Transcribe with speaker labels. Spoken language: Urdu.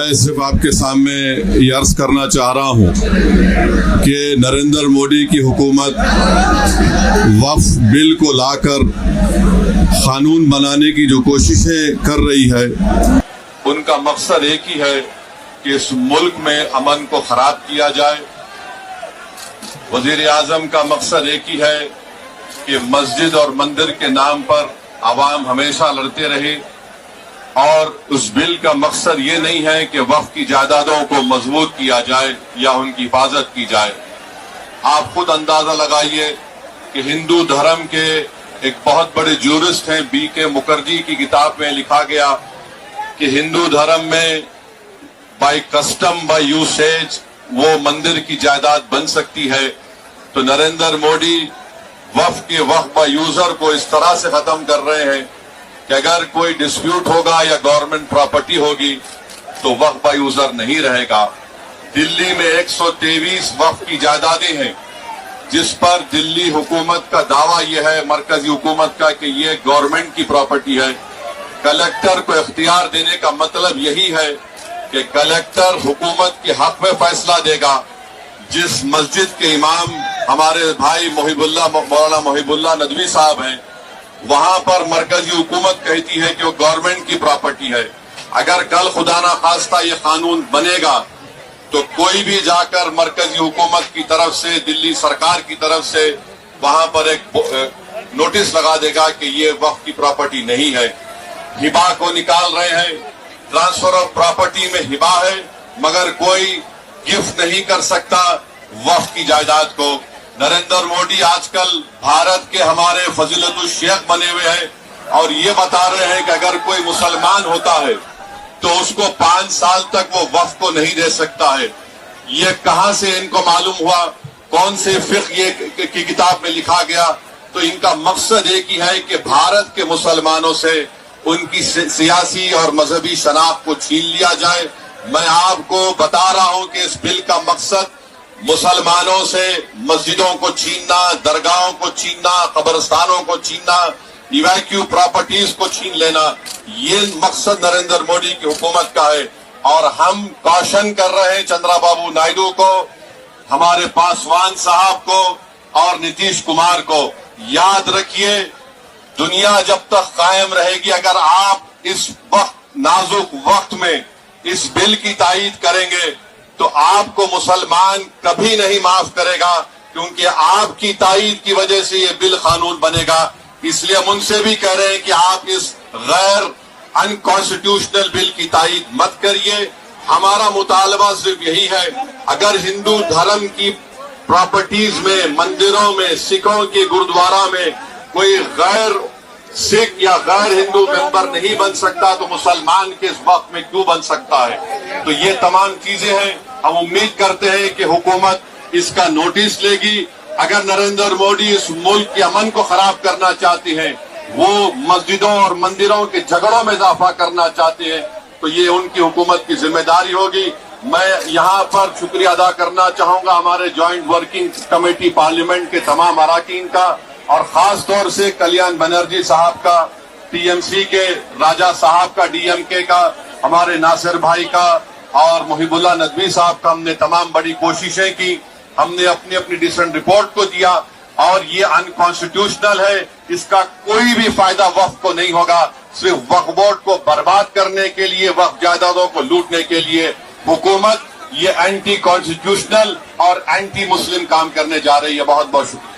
Speaker 1: میں صرف آپ کے سامنے یہ عرض کرنا چاہ رہا ہوں کہ نریندر مودی کی حکومت وقف بل کو لا کر قانون بنانے کی جو کوششیں کر رہی ہے ان کا مقصد ایک ہی ہے کہ اس ملک میں امن کو خراب کیا جائے۔ وزیر اعظم کا مقصد ایک ہی ہے کہ مسجد اور مندر کے نام پر عوام ہمیشہ لڑتے رہے، اور اس بل کا مقصد یہ نہیں ہے کہ وقف کی جائیدادوں کو مضبوط کیا جائے یا ان کی حفاظت کی جائے۔ آپ خود اندازہ لگائیے کہ ہندو دھرم کے ایک بہت بڑے جورسٹ ہیں بی کے مکھرجی کی کتاب میں لکھا گیا کہ ہندو دھرم میں بائی کسٹم بائی یوسیج وہ مندر کی جائیداد بن سکتی ہے، تو نریندر مودی وقف کے وقف با یوزر کو اس طرح سے ختم کر رہے ہیں کہ اگر کوئی ڈسپیوٹ ہوگا یا گورنمنٹ پراپرٹی ہوگی تو وقف با یوزر نہیں رہے گا۔ دلی میں 123 وقف کی جائیدادیں ہیں جس پر دلی حکومت کا دعویٰ یہ ہے، مرکزی حکومت کا، کہ یہ گورنمنٹ کی پراپرٹی ہے۔ کلیکٹر کو اختیار دینے کا مطلب یہی ہے کہ کلیکٹر حکومت کے حق میں فیصلہ دے گا۔ جس مسجد کے امام ہمارے بھائی مولانا محب اللہ ندوی صاحب ہیں، وہاں پر مرکزی حکومت کہتی ہے کہ وہ گورنمنٹ کی پراپرٹی ہے۔ اگر کل خدا نہ خواستہ یہ قانون بنے گا تو کوئی بھی جا کر مرکزی حکومت کی طرف سے، دلی سرکار کی طرف سے وہاں پر ایک نوٹس لگا دے گا کہ یہ وقف کی پراپرٹی نہیں ہے۔ ہبا کو نکال رہے ہیں، ٹرانسفر آف پراپرٹی میں ہبا ہے مگر کوئی گفٹ نہیں کر سکتا وقف کی جائیداد کو۔ نریندر مودی آج کل بھارت کے ہمارے فضیلت الشیخ بنے ہوئے ہیں اور یہ بتا رہے ہیں کہ اگر کوئی مسلمان ہوتا ہے تو اس کو 5 سال تک وہ وقف کو نہیں دے سکتا ہے۔ یہ کہاں سے ان کو معلوم ہوا؟ کون سے فقہ کی کتاب میں لکھا گیا؟ تو ان کا مقصد ایک ہی ہے کہ بھارت کے مسلمانوں سے ان کی سیاسی اور مذہبی شناخت کو چھین لیا جائے۔ میں آپ کو بتا رہا ہوں کہ اس بل کا مقصد مسلمانوں سے مسجدوں کو چھیننا، درگاہوں کو چھیننا، قبرستانوں کو چھیننا، ایویکیو پراپرٹیز کو چھین لینا، یہ مقصد نریندر مودی کی حکومت کا ہے۔ اور ہم کوشن کر رہے ہیں چندرا بابو نائیڈو کو، ہمارے پاسوان صاحب کو اور نتیش کمار کو، یاد رکھیے دنیا جب تک قائم رہے گی، اگر آپ اس وقت نازک وقت میں اس بل کی تائید کریں گے تو آپ کو مسلمان کبھی نہیں معاف کرے گا، کیونکہ آپ کی تائید کی وجہ سے یہ بل قانون بنے گا۔ اس لیے ہم ان سے بھی کہہ رہے ہیں کہ آپ اس غیر انکانسٹیٹیوشنل بل کی تائید مت کریے۔ ہمارا مطالبہ صرف یہی ہے، اگر ہندو دھرم کی پراپرٹیز میں، مندروں میں، سکھوں کے گرودوارا میں کوئی غیر سکھ یا غیر ہندو ممبر نہیں بن سکتا تو مسلمان کے اس وقت میں کیوں بن سکتا ہے؟ تو یہ تمام چیزیں ہیں، ہم امید کرتے ہیں کہ حکومت اس کا نوٹس لے گی۔ اگر نریندر مودی اس ملک کے امن کو خراب کرنا چاہتے ہیں، وہ مسجدوں اور مندروں کے جھگڑوں میں اضافہ کرنا چاہتے ہیں، تو یہ ان کی حکومت کی ذمہ داری ہوگی۔ میں یہاں پر شکریہ ادا کرنا چاہوں گا ہمارے جوائنٹ ورکنگ کمیٹی پارلیمنٹ کے تمام اراکین کا، اور خاص طور سے کلیان بنرجی صاحب کا، ٹی ایم سی کے راجہ صاحب کا، ڈی ایم کے کا، ہمارے ناصر بھائی کا اور محب اللہ ندوی صاحب کا۔ ہم نے تمام بڑی کوششیں کی، ہم نے اپنی اپنی ڈیسنٹ رپورٹ کو دیا، اور یہ انکانسٹیٹیوشنل ہے، اس کا کوئی بھی فائدہ وقف کو نہیں ہوگا۔ صرف وقف بورڈ کو برباد کرنے کے لیے، وقف جائیدادوں کو لوٹنے کے لیے حکومت یہ اینٹی کانسٹیٹیوشنل اور اینٹی مسلم کام کرنے جا رہی ہے۔ بہت بہت شکریہ۔